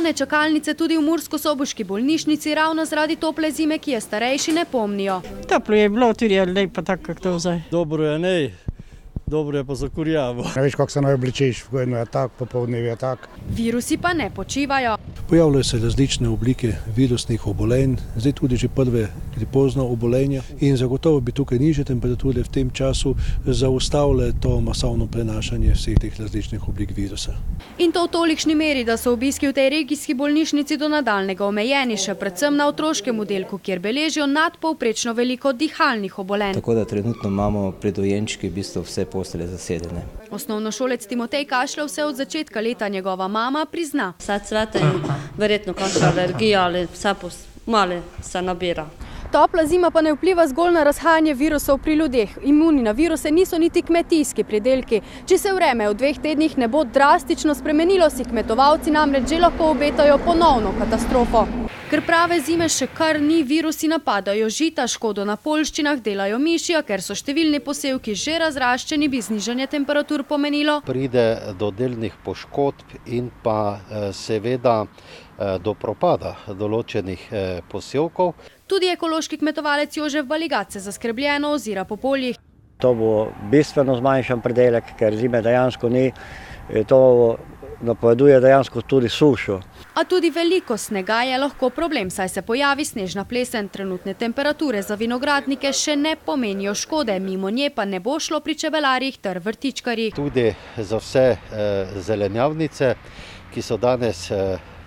Polne čakalnice tudi v Murskosoboški bolnišnici ravno zaradi tople zime, ki je starejši ne pomnijo. Toplo je bilo, tudi je lepo tako, kako to zdaj. Dobro je ne, dobro je pa za kurjavo. Ne veš, kako se naj obličeš, vedno je tak, popoldnevi je tak. Virusi pa ne počivajo. Pojavljajo se različne oblike virusnih obolenj, zdaj tudi že prve gripozna obolenja in zagotovo bi tukaj nižje temperature v tem času zaustavile to masovno prenašanje vseh teh različnih oblik virusa. In to v tolikšni meri, da so obiski v tej regijski bolnišnici do nadaljnjega omejeni, še predvsem na otroškem oddelku, kjer beležijo nadpovprečno veliko dihalnih obolenj. Tako da trenutno imamo pri dojenčki v bistvu vse postelje zasedene. Osnovnošolec Timotej kašlja vse od začetka leta, njegova mama prizna. Sad cvete in verjetno kakšna alergija ali vse malo se nabira. Topla zima pa ne vpliva zgolj na razhajanje virusov pri ljudeh. Imuni na viruse niso niti kmetijski pridelki. Če se vreme v 2 tednih ne bo drastično spremenilo, si kmetovalci namreč že lahko obetajo ponovno katastrofo. Ker prave zime še kar ni, virusi napadajo žita, škodo na poljščinah delajo miši, a ker so številni posevki že razraščeni, bi znižanje temperatur pomenilo. Pride do delnih poškodb in pa seveda do propada določenih posevkov. Tudi ekološki kmetovalec Jožef Baligat se zaskrbljeno ozira po poljih. To bo bistveno zmanjšan pridelek, ker zime dejansko ni, to napoveduje dejansko tudi sušo. A tudi veliko snega je lahko problem, saj se pojavi snežna plesen. Trenutne temperature za vinogradnike še ne pomenijo škode, mimo nje pa ne bo šlo pri čebelarjih ter vrtičkarjih. Tudi za vse zelenjavnice, ki so danes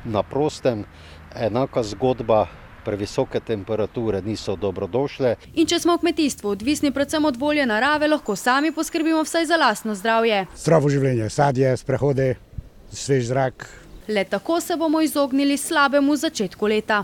na prostem, enaka zgodba. Previsoke temperature niso dobrodošle. In če smo v kmetijstvu odvisni predvsem od volje narave, lahko sami poskrbimo vsaj za lastno zdravje. Zdravo življenje, sadje, sprehode, svež zrak. Le tako se bomo izognili slabemu začetku leta.